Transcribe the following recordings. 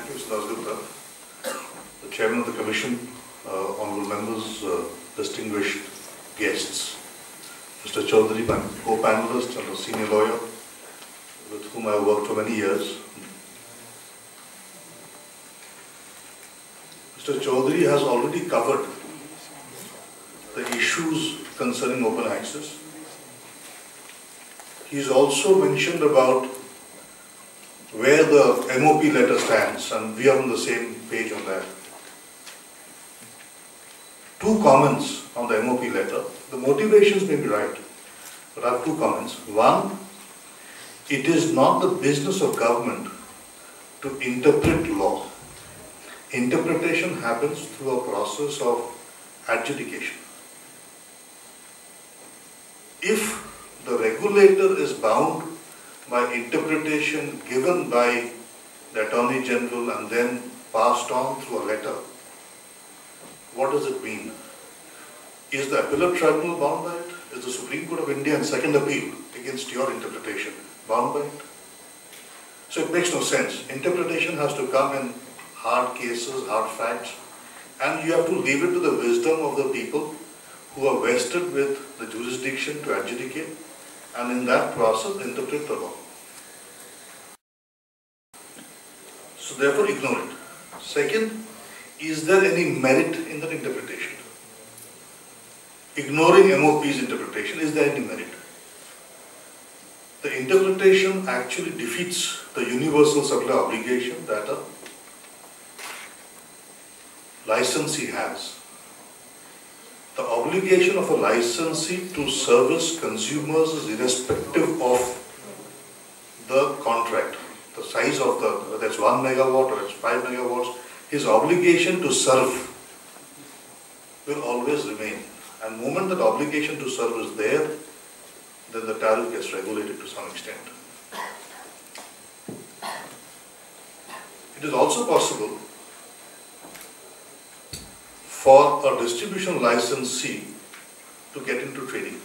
you, Mr. Dasgupta. The Chairman of the Commission, honourable members, distinguished guests, Mr. Chaudhary, my co-panelist and a senior lawyer with whom I have worked for many years. Mr. Chaudhary has already covered the issues concerning open access. He's also mentioned about where the MOP letter stands, and we are on the same page on that. Two comments on the MOP letter. The motivations may be right, but I have two comments. One, it is not the business of government to interpret law. Interpretation happens through a process of adjudication. If the regulator is bound by interpretation given by the Attorney General and then passed on through a letter, what does it mean? Is the Appellate Tribunal bound by it? Is the Supreme Court of India in second appeal against your interpretation bound by it? So it makes no sense. Interpretation has to come in hard cases, hard facts, and you have to leave it to the wisdom of the people who are vested with the jurisdiction to adjudicate and in that process interpret the law. So therefore ignore it. Second, is there any merit in that interpretation? Ignoring MOP's interpretation, is there any merit? The interpretation actually defeats the universal supply obligation that a licensee has. The obligation of a licensee to service consumers is irrespective of the contract, the size of the, whether it's 1 megawatt or it's 5 megawatts, his obligation to serve will always remain. And the moment that obligation to serve is there, then the tariff gets regulated to some extent. It is also possible for a distribution licensee to get into trading.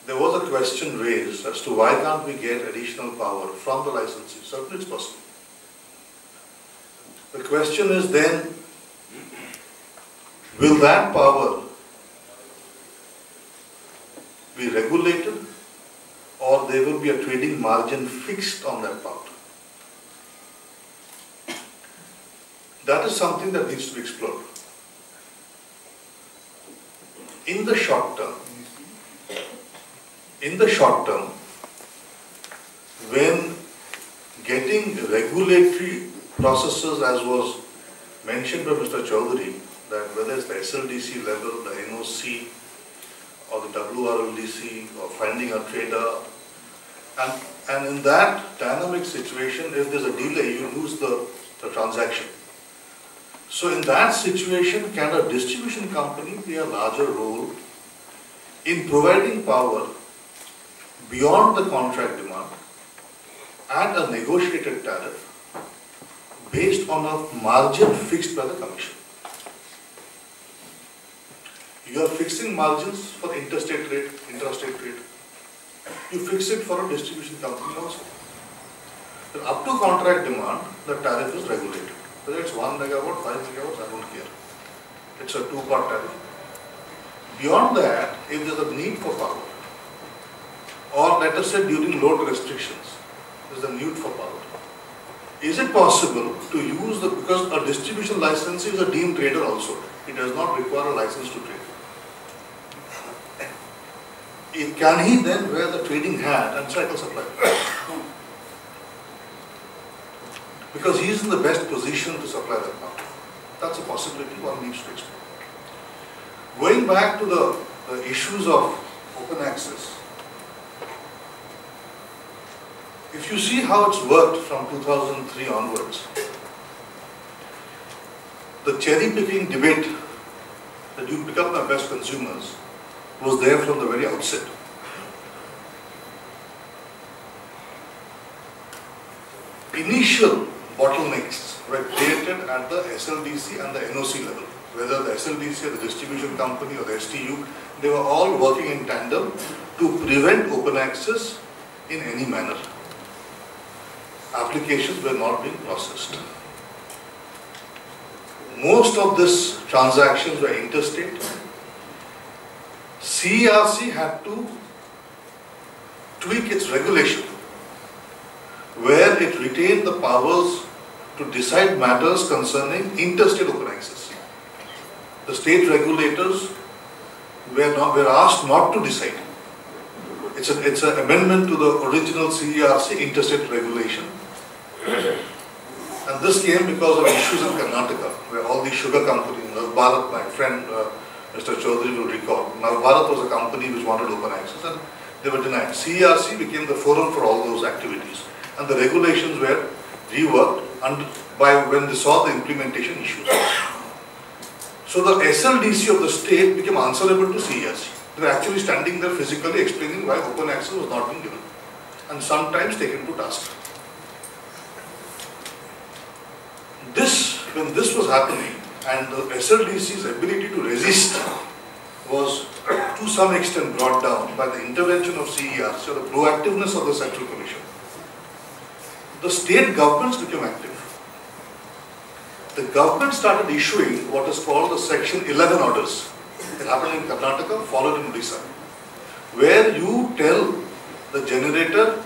There was a question raised as to why can't we get additional power from the licensee. Certainly it's possible. The question is then, will that power be regulated or there will be a trading margin fixed on that power? That is something that needs to be explored. In the short term, when getting regulatory processes, as was mentioned by Mr. Chaudhary, that whether it's the SLDC level, the NOC, or the WRLDC, or finding a trader, and in that dynamic situation, if there's a delay, you lose the transaction. So in that situation, can a distribution company play a larger role in providing power beyond the contract demand at a negotiated tariff based on a margin fixed by the Commission? You are fixing margins for interstate trade, intrastate trade. You fix it for a distribution company also. Then up to contract demand, the tariff is regulated. Whether it's 1 megawatt, 5 megawatts, I don't care. It's a two-part tariff. Beyond that, if there's a need for power, or let us say during load restrictions, there's a need for power. Is it possible to use the, because a distribution licensee is a deemed trader also, it does not require a license to trade. Can he then wear the trading hat and cycle supply? Because he is in the best position to supply that market. That's a possibility one needs to explore. Going back to the issues of open access, if you see how it's worked from 2003 onwards, the cherry picking debate that you pick up my best consumers was there from the very outset. Initial bottlenecks were created at the SLDC and the NOC level. Whether the SLDC or the distribution company or the STU, they were all working in tandem to prevent open access in any manner. applications were not being processed. Most of these transactions were interstate. CERC had to tweak its regulation, where it retained the powers to decide matters concerning interstate open access. The state regulators were asked not to decide. It's an amendment to the original CERC interstate regulation. And this came because of issues in Karnataka, where all the sugar companies, Navbharat, my friend Mr. Chaudhary will recall, Navbharat was a company which wanted open access and they were denied. CERC became the forum for all those activities, and the regulations were reworked when they saw the implementation issues. So the SLDC of the state became answerable to CERC. They were actually standing there physically explaining why open access was not being given, and sometimes taken to task. When this was happening, and the SLDC's ability to resist was to some extent brought down by the intervention of CERC or the proactiveness of the Central Commission, the state governments became active. The government started issuing what is called the Section 11 orders. It happened in Karnataka, followed in Odisha, where you tell the generator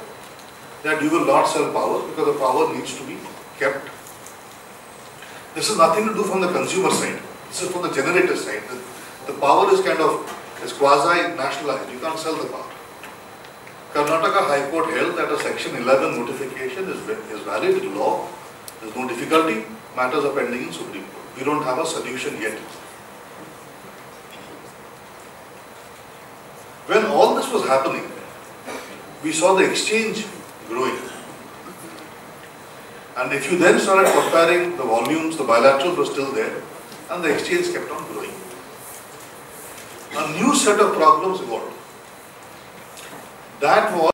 that you will not sell power because the power needs to be kept. This is nothing to do from the consumer side. This is from the generator side. The power is is quasi-nationalized. You can't sell the power. Karnataka High Court held that a Section 11 notification is valid law. There is no difficulty. Matters are pending in Supreme Court. We don't have a solution yet. When all this was happening, we saw the exchange growing. And if you then started comparing the volumes, the bilaterals were still there, and the exchange kept on growing. A new set of problems evolved. That was